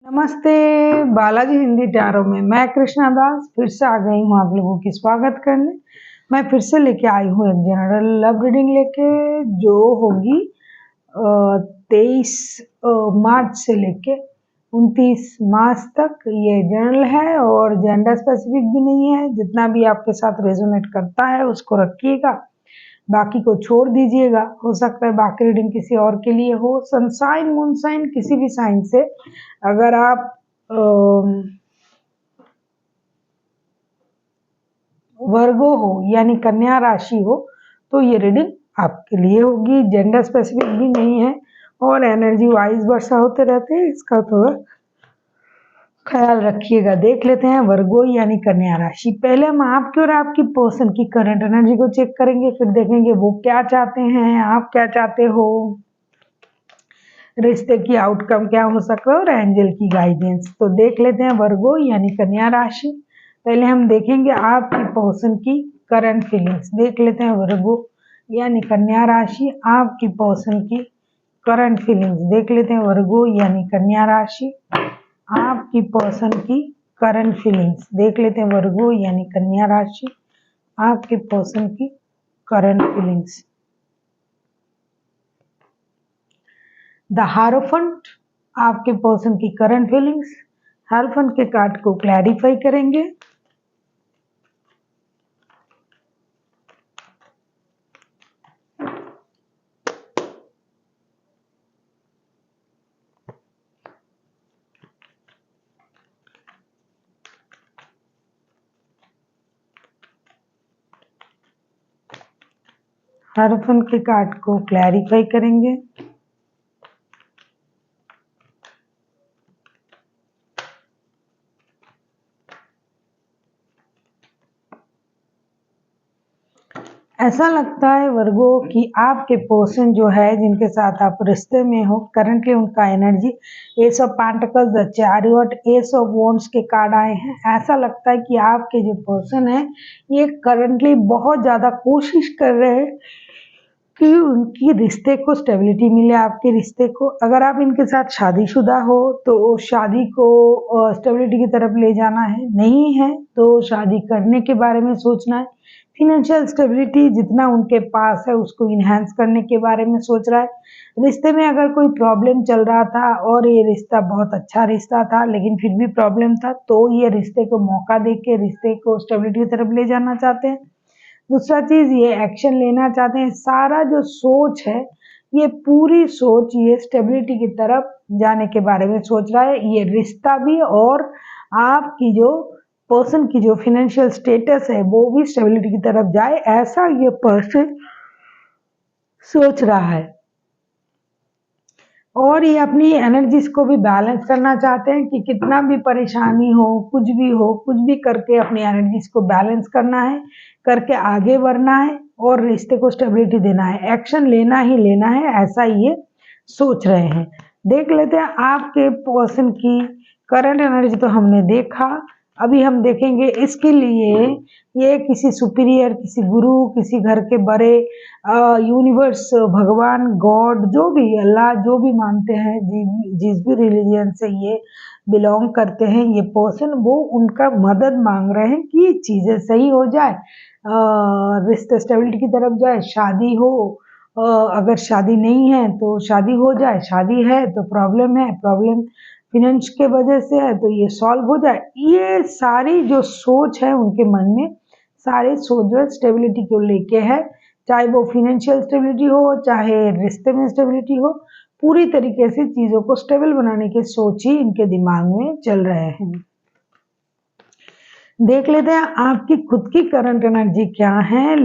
नमस्ते बालाजी हिंदी टैरो में मैं कृष्णा दास फिर से आ गई हूँ आप लोगों की स्वागत करने। मैं फिर से लेके आई हूँ एक जनरल लव रीडिंग लेके जो होगी 23 मार्च से लेके 29 मार्च तक। ये जनरल है और जेंडर स्पेसिफिक भी नहीं है। जितना भी आपके साथ रेजोनेट करता है उसको रखिएगा, बाकी को छोड़ दीजिएगा। हो सकता है बाकी रीडिंग किसी और के लिए हो। सनसाइन मूनसाइन किसी भी साइन से अगर आप वर्गो हो यानी कन्या राशि हो तो ये रीडिंग आपके लिए होगी। जेंडर स्पेसिफिक भी नहीं है और एनर्जी वाइज वर्षा होते रहते हैं, इसका थोड़ा ख्याल रखिएगा। देख लेते हैं वर्गो यानी कन्या राशि। पहले हम आपकी और आपकी पर्सन की करंट एनर्जी को चेक करेंगे, फिर देखेंगे वो क्या चाहते हैं, आप क्या चाहते हो, रिश्ते की आउटकम क्या हो सकता है और एंजल की गाइडेंस। तो देख लेते हैं वर्गो यानी कन्या राशि। पहले हम देखेंगे आपकी पर्सन की करंट फीलिंग्स। देख लेते हैं वर्गो यानी कन्या राशि, आपकी पर्सन की करंट फीलिंग्स। देख लेते हैं वर्गो यानी कन्या राशि, आपकी पर्सन की करंट फीलिंग्स। देख लेते हैं वर्गो यानी कन्या राशि, आपके पर्सन की करंट फीलिंग्स। द हारोफंट आपके पर्सन की करंट फीलिंग्स। हारोफंट के कार्ड को क्लैरिफाई करेंगे। हारोफंट के कार्ड को क्लैरिफाई करेंगे। ऐसा लगता है वर्गो कि आपके पर्सन जो है जिनके साथ आप रिश्ते में हो करंटली उनका energy S of pentacles, the chariot, S of wands के कार्ड आए हैं। ऐसा लगता है कि आपके जो पर्सन है ये करंटली बहुत ज़्यादा कोशिश कर रहे हैं कि उनकी रिश्ते को स्टेबिलिटी मिले। आपके रिश्ते को, अगर आप इनके साथ शादीशुदा हो तो शादी को स्टेबिलिटी की तरफ ले जाना है, नहीं है तो शादी करने के बारे में सोचना है। फिनेंशियल स्टेबिलिटी जितना उनके पास है उसको इन्हांस करने के बारे में सोच रहा है। रिश्ते में अगर कोई प्रॉब्लम चल रहा था और ये रिश्ता बहुत अच्छा रिश्ता था लेकिन फिर भी प्रॉब्लम था, तो ये रिश्ते को मौका दे के रिश्ते को स्टेबिलिटी की तरफ ले जाना चाहते हैं। दूसरा चीज ये एक्शन लेना चाहते हैं। सारा जो सोच है ये पूरी सोच ये स्टेबिलिटी की तरफ जाने के बारे में सोच रहा है। ये रिश्ता भी और आपकी जो पर्सन की जो फिनेंशियल स्टेटस है वो भी स्टेबिलिटी की तरफ जाए, ऐसा ये पर्सन सोच रहा है। और ये अपनी एनर्जीज को भी बैलेंस करना चाहते हैं कि कितना भी परेशानी हो, कुछ भी करके अपनी एनर्जीज को बैलेंस करना है, करके आगे बढ़ना है और रिश्ते को स्टेबिलिटी देना है। एक्शन लेना ही लेना है, ऐसा ये सोच रहे हैं। देख लेते हैं आपके पर्सन की करंट एनर्जी। तो हमने देखा, अभी हम देखेंगे इसके लिए ये किसी सुपीरियर, किसी गुरु, किसी घर के बड़े, यूनिवर्स, भगवान, गॉड, जो भी अल्लाह, जो भी मानते हैं, जिस भी रिलीजन से ये बिलोंग करते हैं ये पर्सन, वो उनका मदद मांग रहे हैं कि चीज़ें सही हो जाए, रिश्ते स्टेबिलिटी की तरफ जाए, शादी हो, अगर शादी नहीं है तो शादी हो जाए, शादी है तो प्रॉब्लम है, प्रॉब्लम फिनेंस के वजह से है तो ये सॉल्व हो जाए। ये सारी जो सोच है उनके मन में, सारे सोच जो स्टेबिलिटी को लेके है, चाहे वो फिनेंशियल स्टेबिलिटी हो, चाहे रिश्ते में स्टेबिलिटी हो, पूरी तरीके से चीजों को स्टेबल बनाने की सोच ही इनके दिमाग में चल रहे हैं। देख लेते हैं आपकी खुद की करंट एनर्जी क्या है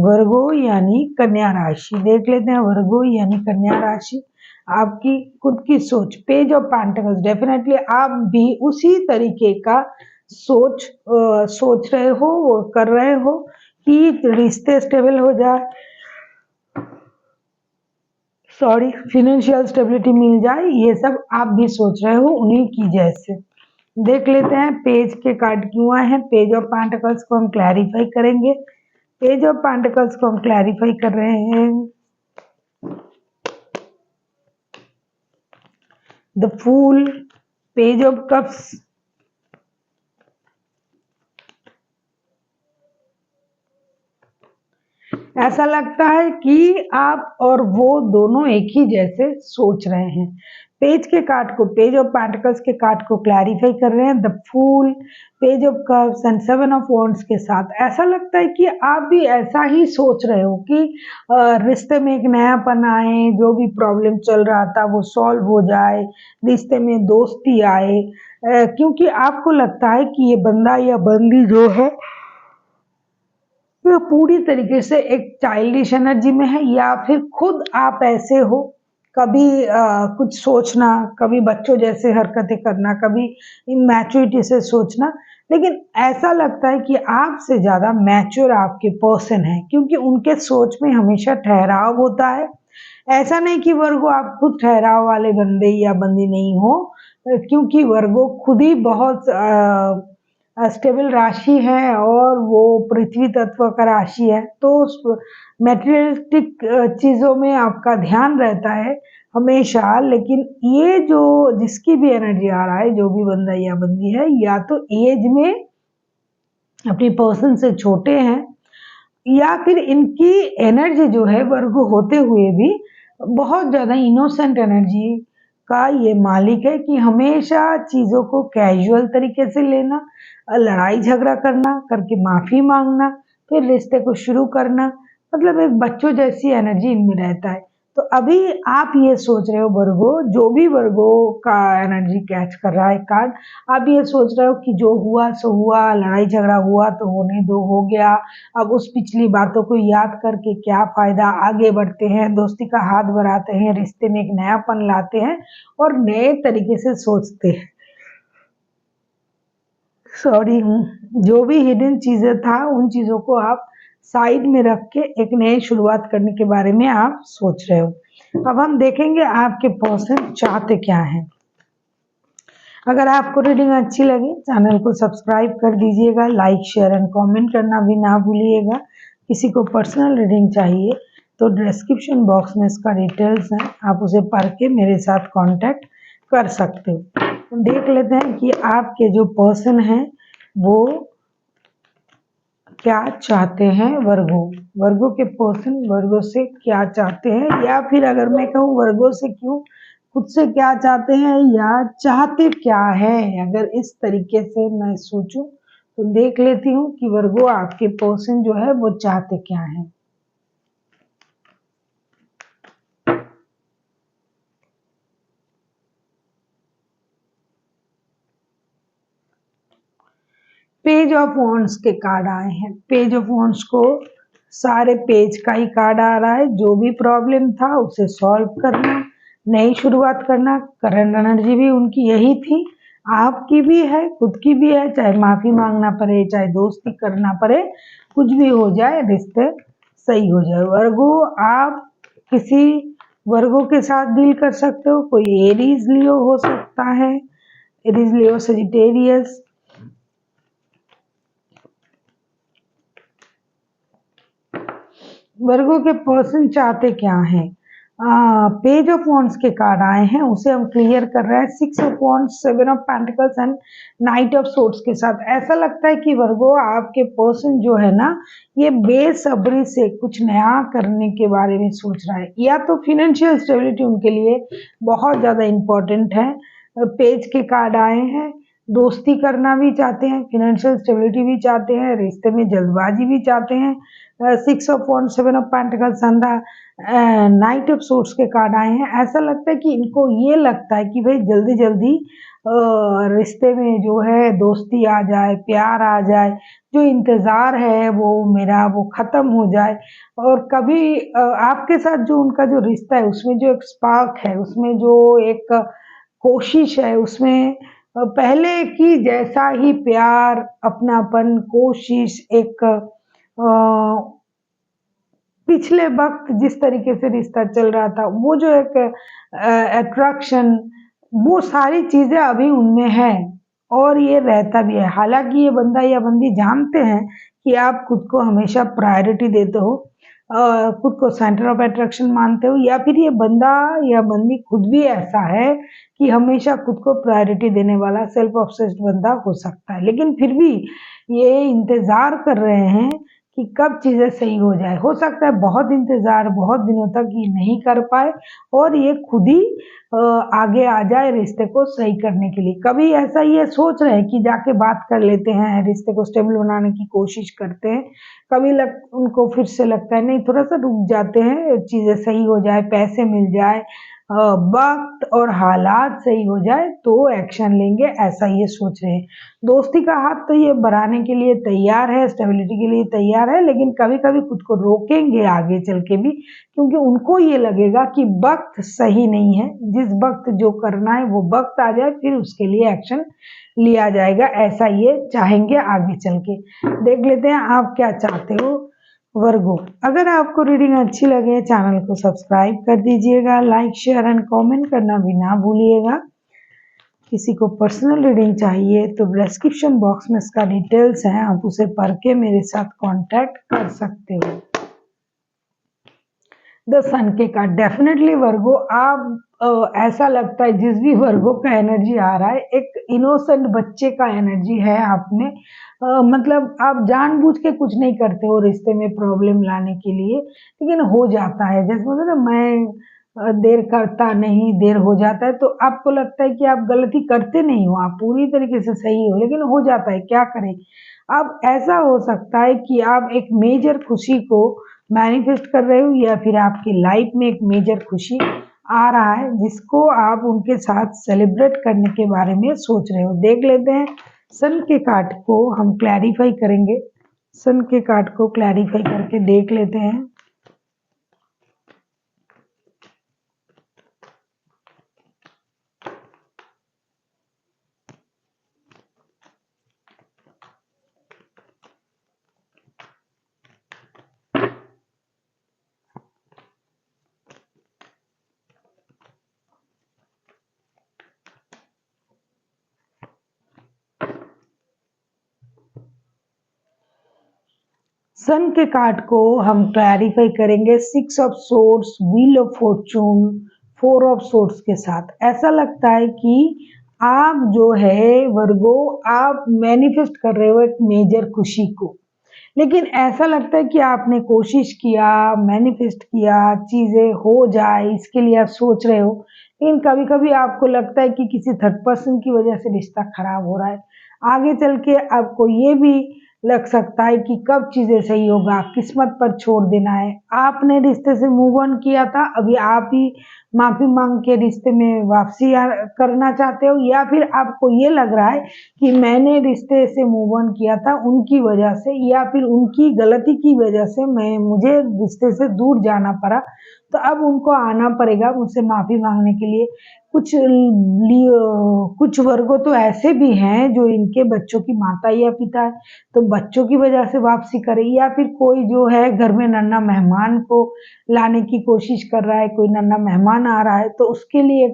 वर्गो यानी कन्या राशि। देख लेते हैं वर्गो यानी कन्या राशि, आपकी खुद की सोच। पेज ऑफ पेंटिकल्स, डेफिनेटली आप भी उसी तरीके का सोच रहे हो, वो कर रहे हो कि रिश्ते स्टेबल हो जाए, फिनेंशियल स्टेबिलिटी मिल जाए, ये सब आप भी सोच रहे हो उन्हीं की जैसे। देख लेते हैं पेज के कार्ड क्यों आए हैं। पेज ऑफ पेंटिकल्स को हम क्लैरिफाई करेंगे। पेज ऑफ पेंटिकल्स को हम क्लैरिफाई कर रहे हैं। The fool, page of cups, ऐसा लगता है कि आप और वो दोनों एक ही जैसे सोच रहे हैं। पेज के कार्ड को, पेज ऑफ पेंटिकल्स के कार्ड को क्लैरिफाई कर रहे हैं the fool, page of cups and seven of wands के साथ। ऐसा लगता है कि आप भी ऐसा ही सोच रहे हो कि रिश्ते में एक नयापन आए, जो भी प्रॉब्लम चल रहा था वो सॉल्व हो जाए, रिश्ते में दोस्ती आए, क्योंकि आपको लगता है कि ये बंदा या बंदी जो है वो पूरी तरीके से एक चाइल्डिश एनर्जी में है, या फिर खुद आप ऐसे हो, कभी कुछ सोचना, कभी बच्चों जैसे हरकतें करना, कभी इमैच्योरिटी से सोचना। लेकिन ऐसा लगता है कि आपसे ज़्यादा मैच्योर आपके पर्सन है, क्योंकि उनके सोच में हमेशा ठहराव होता है। ऐसा नहीं कि वर्गो आप खुद ठहराव वाले बंदे या बंदी नहीं हो, क्योंकि वर्गो खुद ही बहुत स्टेबल राशि है और वो पृथ्वी तत्व का राशि है, तो मैटेरियलिस्टिक चीज़ों में आपका ध्यान रहता है हमेशा। लेकिन ये जो जिसकी भी एनर्जी आ रहा है, जो भी बंदा या बंदी है, या तो एज में अपनी पर्सन से छोटे हैं, या फिर इनकी एनर्जी जो है वर्गो होते हुए भी बहुत ज़्यादा इनोसेंट एनर्जी का ये मालिक है, कि हमेशा चीज़ों को कैजुअल तरीके से लेना, लड़ाई झगड़ा करना, करके माफ़ी मांगना, फिर रिश्ते को शुरू करना, मतलब एक बच्चों जैसी एनर्जी इनमें रहता है। तो अभी आप ये सोच रहे हो वर्गो, जो भी वर्गो का एनर्जी कैच कर रहा है कार्ड, आप ये सोच रहे हो कि जो हुआ सो हुआ, लड़ाई झगड़ा हुआ तो होने दो, हो गया, अब उस पिछली बातों को याद करके क्या फ़ायदा, आगे बढ़ते हैं, दोस्ती का हाथ बढ़ाते हैं, रिश्ते में एक नयापन लाते हैं और नए तरीके से सोचते हैं। सॉरी हूँ, जो भी हिडन चीज़ें था उन चीज़ों को आप साइड में रख के एक नई शुरुआत करने के बारे में आप सोच रहे हो। अब हम देखेंगे आपके पर्सन चाहते क्या हैं। अगर आपको रीडिंग अच्छी लगे, चैनल को सब्सक्राइब कर दीजिएगा, लाइक शेयर एंड कमेंट करना भी ना भूलिएगा। किसी को पर्सनल रीडिंग चाहिए तो डिस्क्रिप्शन बॉक्स में इसका डिटेल्स है, आप उसे पढ़ के मेरे साथ कांटेक्ट कर सकते हो। देख लेते हैं कि आपके जो पर्सन हैं वो क्या चाहते हैं। वर्गो के पर्सन वर्गो से क्या चाहते हैं, या फिर अगर मैं कहूँ वर्गो से क्यों, खुद से क्या चाहते हैं या चाहते क्या है। अगर इस तरीके से मैं सोचूं तो देख लेती हूँ कि वर्गो आपके पर्सन जो है वो चाहते क्या है। पेज ऑफ वॉन्ड्स के कार्ड आए हैं। पेज ऑफ वॉन्ड्स को सारे पेज का ही कार्ड आ रहा है, जो भी प्रॉब्लम था उसे सॉल्व करना, नई शुरुआत करना। करंट एनर्जी भी उनकी यही थी, आपकी भी है, खुद की भी है, चाहे माफ़ी मांगना पड़े, चाहे दोस्ती करना पड़े, कुछ भी हो जाए, रिश्ते सही हो जाए। वर्गो, आप किसी वर्गो के साथ डील कर सकते हो, कोई एरीज लियो हो सकता है, एरीज लियो सजिटेरियस। वर्गो के पर्सन चाहते क्या हैं। पेज ऑफ वॉन्ड्स के कार्ड आए हैं, उसे हम क्लियर कर रहे हैं six of wands, seven of pentacles and night of swords के साथ। ऐसा लगता है कि वर्गो आपके पर्सन जो है ना, ये बेसब्री से कुछ नया करने के बारे में सोच रहा है, या तो फिनेंशियल स्टेबिलिटी उनके लिए बहुत ज़्यादा इम्पोर्टेंट है। पेज के कार्ड आए हैं, दोस्ती करना भी चाहते हैं, फिनेंशियल स्टेबिलिटी भी चाहते हैं, रिश्ते में जल्दबाजी भी चाहते हैं। Six of wands, seven of pentacles and night of swords के कार्ड आए हैं। ऐसा लगता है कि इनको ये लगता है कि भाई जल्दी जल्दी रिश्ते में जो है दोस्ती आ जाए, प्यार आ जाए, जो इंतज़ार है वो मेरा वो ख़त्म हो जाए। और कभी आपके साथ जो उनका जो रिश्ता है उसमें जो एक स्पार्क है, उसमें जो एक कोशिश है, उसमें पहले की जैसा ही प्यार, अपनापन, कोशिश, एक पिछले वक्त जिस तरीके से रिश्ता चल रहा था, वो जो एक अट्रैक्शन, वो सारी चीज़ें अभी उनमें है और ये रहता भी है। हालांकि ये बंदा या बंदी जानते हैं कि आप खुद को हमेशा प्रायोरिटी देते हो, खुद को सेंटर ऑफ अट्रैक्शन मानते हो, या फिर ये बंदा या बंदी खुद भी ऐसा है कि हमेशा खुद को प्रायोरिटी देने वाला सेल्फ ऑब्सेस्ड बंदा हो सकता है, लेकिन फिर भी ये इंतजार कर रहे हैं कि कब चीजें सही हो जाए। हो सकता है बहुत इंतजार बहुत दिनों तक ये नहीं कर पाए और ये खुद ही आगे आ जाए रिश्ते को सही करने के लिए। कभी ऐसा ये सोच रहे हैं कि जाके बात कर लेते हैं, रिश्ते को स्टेबल बनाने की कोशिश करते हैं, कभी उनको फिर से लगता है नहीं थोड़ा सा रुक जाते हैं, चीजें सही हो जाए, पैसे मिल जाए, वक्त और हालात सही हो जाए तो एक्शन लेंगे, ऐसा ये सोच रहे हैं। दोस्ती का हाथ तो ये बढ़ाने के लिए तैयार है, स्टेबिलिटी के लिए तैयार है, लेकिन कभी कभी खुद को रोकेंगे आगे चल के भी, क्योंकि उनको ये लगेगा कि वक्त सही नहीं है, जिस वक्त जो करना है वो वक्त आ जाए फिर उसके लिए एक्शन लिया जाएगा, ऐसा ये चाहेंगे आगे चल के। देख लेते हैं आप क्या चाहते हो वर्गो। अगर आपको रीडिंग अच्छी लगे चैनल को सब्सक्राइब कर दीजिएगा, लाइक शेयर एंड कमेंट करना भी ना भूलिएगा। किसी को पर्सनल रीडिंग चाहिए तो डिस्क्रिप्शन बॉक्स में इसका डिटेल्स है, आप उसे पढ़ के मेरे साथ कांटेक्ट कर सकते हो। द सन के कार्ड, डेफिनेटली वर्गो आप ऐसा लगता है जिस भी वर्गो का एनर्जी आ रहा है एक इनोसेंट बच्चे का एनर्जी है आप में। मतलब आप जानबूझ के कुछ नहीं करते हो रिश्ते में प्रॉब्लम लाने के लिए, लेकिन हो जाता है, जैसे बोलते ना मैं देर करता नहीं देर हो जाता है, तो आपको लगता है कि आप गलती करते नहीं हो, आप पूरी तरीके से सही हो, लेकिन हो जाता है, क्या करें। अब ऐसा हो सकता है कि आप एक मेजर खुशी को मैनिफेस्ट कर रहे हो, या फिर आपकी लाइफ में एक मेजर खुशी आ रहा है जिसको आप उनके साथ सेलिब्रेट करने के बारे में सोच रहे हो। देख लेते हैं सन के कार्ड को हम क्लैरिफाई करेंगे, सन के कार्ड को क्लैरिफाई करके देख लेते हैं। सन के कार्ड को हम क्लैरिफाई करेंगे six of swords, wheel of Fortune, four of swords के साथ। ऐसा लगता है कि आप जो है वर्गो आप मैनिफेस्ट कर रहे हो एक मेजर खुशी को, लेकिन ऐसा लगता है कि आपने कोशिश किया, मैनिफेस्ट किया, चीजें हो जाए इसके लिए आप सोच रहे हो, लेकिन कभी कभी आपको लगता है कि किसी थर्ड पर्सन की वजह से रिश्ता खराब हो रहा है। आगे चल के आपको ये भी लग सकता है कि कब चीजें सही होगा, किस्मत पर छोड़ देना है। आपने रिश्ते से मूव ऑन किया था, अभी आप ही माफी मांग के रिश्ते में वापसी करना चाहते हो, या फिर आपको ये लग रहा है कि मैंने रिश्ते से मूव ऑन किया था उनकी वजह से, या फिर उनकी गलती की वजह से मुझे रिश्ते से दूर जाना पड़ा, तो अब उनको आना पड़ेगा मुझसे माफी मांगने के लिए। कुछ वर्गों तो ऐसे भी हैं जो इनके बच्चों की माता या पिता है, तो बच्चों की वजह से वापसी करे, या फिर कोई जो है घर में नन्हा मेहमान को लाने की कोशिश कर रहा है, कोई नन्हा मेहमान आ रहा है तो उसके लिए एक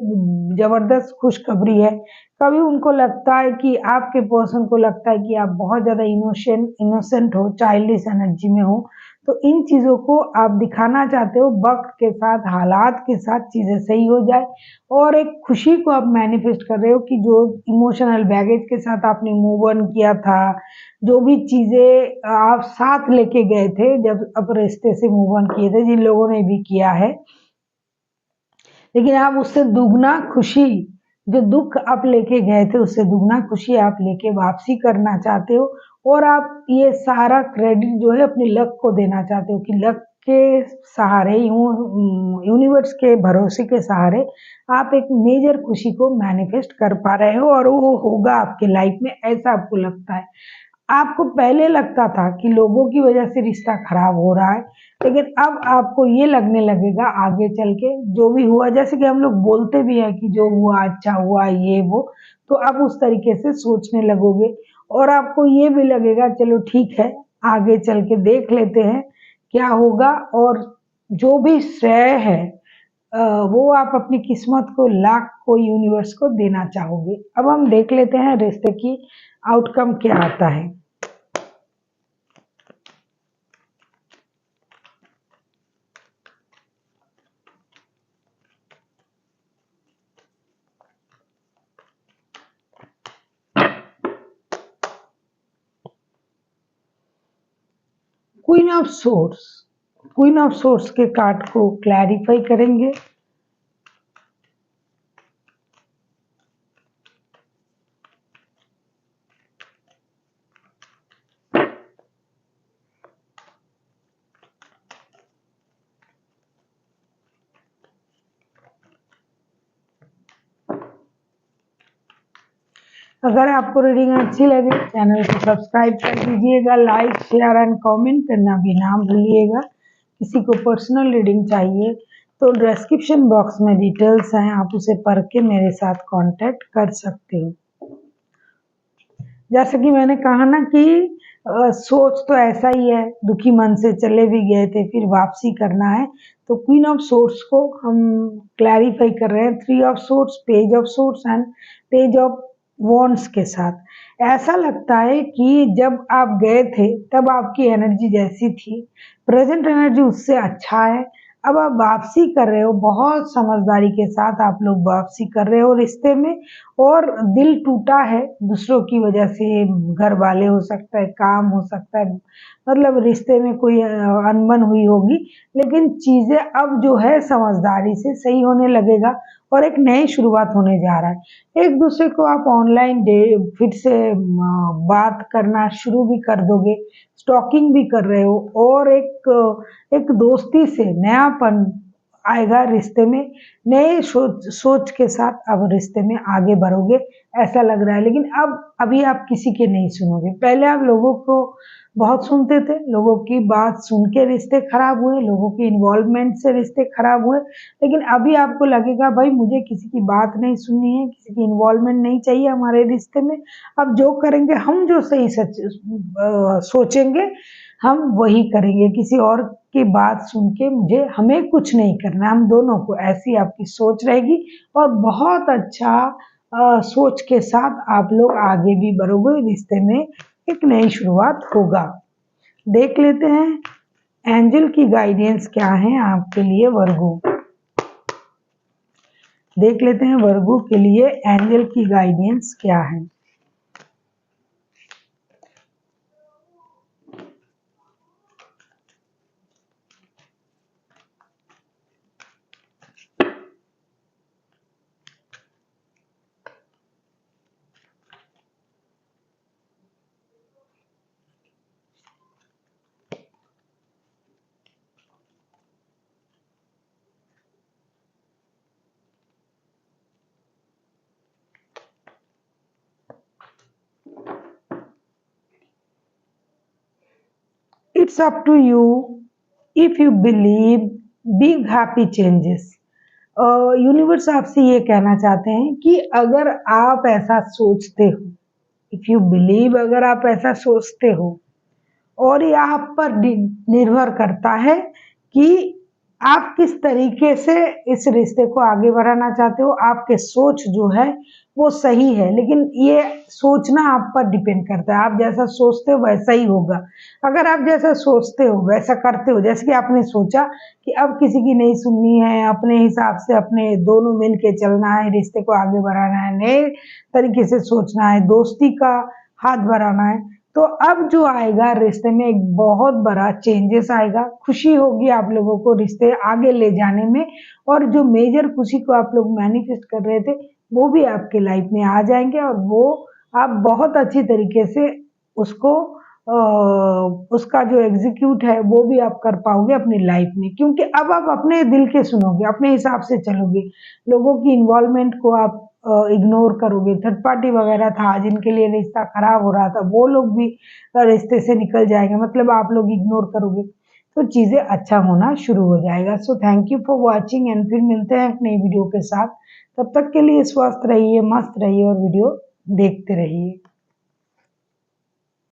जबरदस्त खुशखबरी है। कभी उनको लगता है कि आपके पर्सन को लगता है कि आप बहुत ज्यादा इनोसेंट हो, चाइल्डिश एनर्जी में हो, तो इन चीजों को आप दिखाना चाहते हो, वक्त के साथ हालात के साथ चीजें सही हो जाए, और एक खुशी को आप मैनिफेस्ट कर रहे हो कि जो इमोशनल बैगेज के साथ आपने मूव ऑन किया था, जो भी चीजें आप साथ लेके गए थे जब आप रिश्ते से मूव ऑन किए थे, जिन लोगों ने भी किया है, लेकिन आप उससे दुगना खुशी, जो दुख आप लेके गए थे उससे दुगना खुशी आप लेके वापसी करना चाहते हो, और आप ये सारा क्रेडिट जो है अपने लक को देना चाहते हो कि लक के सहारे, यूनिवर्स के भरोसे के सहारे आप एक मेजर खुशी को मैनिफेस्ट कर पा रहे हो, और वो होगा आपके लाइफ में, ऐसा आपको लगता है। आपको पहले लगता था कि लोगों की वजह से रिश्ता खराब हो रहा है, लेकिन अब आपको ये लगने लगेगा आगे चल के जो भी हुआ, जैसे कि हम लोग बोलते भी हैं कि जो हुआ अच्छा हुआ ये वो, तो आप उस तरीके से सोचने लगोगे, और आपको ये भी लगेगा चलो ठीक है आगे चल के देख लेते हैं क्या होगा, और जो भी श्रेय है वो आप अपनी किस्मत को, लाख को, यूनिवर्स को देना चाहोगे। अब हम देख लेते हैं रिश्ते की आउटकम क्या आता है। Queen of source, queen of source के कार्ड को क्लैरिफाई करेंगे। अगर आपको रीडिंग अच्छी लगे चैनल को सब्सक्राइब कर दीजिएगा, लाइक शेयर एंड कमेंट करना भी ना भूलिएगा। किसी को पर्सनल रीडिंग चाहिए तो डिस्क्रिप्शन बॉक्स में डिटेल्स हैं, आप उसे पढ़ के मेरे साथ कांटेक्ट कर सकते हो। जैसे कि मैंने कहा ना कि सोच तो ऐसा ही है, दुखी मन से चले भी गए थे फिर वापसी करना है, तो क्वीन ऑफ सोर्स को हम क्लैरिफाई कर रहे हैं 3 of source, page of source and page of wands के साथ। ऐसा लगता है कि जब आप गए थे तब आपकी एनर्जी जैसी थी, प्रेजेंट एनर्जी उससे अच्छा है। अब आप वापसी कर रहे हो, बहुत समझदारी के साथ आप लोग वापसी कर रहे हो रिश्ते में, और दिल टूटा है दूसरों की वजह से, घर वाले हो सकता है, काम हो सकता है, मतलब रिश्ते में कोई अनबन हुई होगी, लेकिन चीज़ें अब जो है समझदारी से सही होने लगेगा और एक नई शुरुआत होने जा रहा है। एक दूसरे को आप ऑनलाइन फिर से बात करना शुरू भी कर दोगे, स्टॉकिंग भी कर रहे हो, और एक दोस्ती से नयापन आएगा रिश्ते में, नए सोच के साथ अब रिश्ते में आगे बढ़ोगे ऐसा लग रहा है। लेकिन अब अभी आप किसी के नहीं सुनोगे, पहले आप लोगों को बहुत सुनते थे, लोगों की बात सुन के रिश्ते खराब हुए, लोगों की इन्वॉल्वमेंट से रिश्ते खराब हुए, लेकिन अभी आपको लगेगा भाई मुझे किसी की बात नहीं सुननी है, किसी की इन्वॉल्वमेंट नहीं चाहिए हमारे रिश्ते में। अब जो करेंगे हम, जो सही सच सोचेंगे हम वही करेंगे, किसी और की बात सुन के हमें कुछ नहीं करना, हम दोनों को, ऐसी आपकी सोच रहेगी और बहुत अच्छा सोच के साथ आप लोग आगे भी बढ़ोगे, रिश्ते में एक नई शुरुआत होगा। देख लेते हैं एंजल की गाइडेंस क्या है आपके लिए वर्गो। देख लेते हैं वर्गो के लिए एंजल की गाइडेंस क्या है। It's up to you if you believe big happy changes। Universe आपसे ये कहना चाहते हैं कि अगर आप ऐसा सोचते हो, इफ यू बिलीव, अगर आप ऐसा सोचते हो, और ये आप पर निर्भर करता है कि आप किस तरीके से इस रिश्ते को आगे बढ़ाना चाहते हो। आपके सोच जो है वो सही है, लेकिन ये सोचना आप पर डिपेंड करता है, आप जैसा सोचते हो वैसा ही होगा। अगर आप जैसा सोचते हो वैसा करते हो, जैसे कि आपने सोचा कि अब किसी की नहीं सुननी है, अपने हिसाब से अपने दोनों मिल के चलना है, रिश्ते को आगे बढ़ाना है, नए तरीके से सोचना है, दोस्ती का हाथ बढ़ाना है, तो अब जो आएगा रिश्ते में एक बहुत बड़ा चेंजेस आएगा। खुशी होगी आप लोगों को रिश्ते आगे ले जाने में, और जो मेजर खुशी को आप लोग मैनिफेस्ट कर रहे थे वो भी आपके लाइफ में आ जाएंगे, और वो आप बहुत अच्छी तरीके से उसको उसका जो एग्जीक्यूट है वो भी आप कर पाओगे अपनी लाइफ में, क्योंकि अब आप अपने दिल के सुनोगे, अपने हिसाब से चलोगे, लोगों की इन्वॉल्वमेंट को आप इग्नोर करोगे। थर्ड पार्टी वगैरह था जिनके लिए रिश्ता खराब हो रहा था, वो लोग भी रिश्ते से निकल जाएंगे, मतलब आप लोग इग्नोर करोगे तो चीज़ें अच्छा होना शुरू हो जाएगा। So thank you for watching, and फिर मिलते हैं एक नई वीडियो के साथ। तब तक के लिए स्वस्थ रहिए, मस्त रहिए और वीडियो देखते रहिए।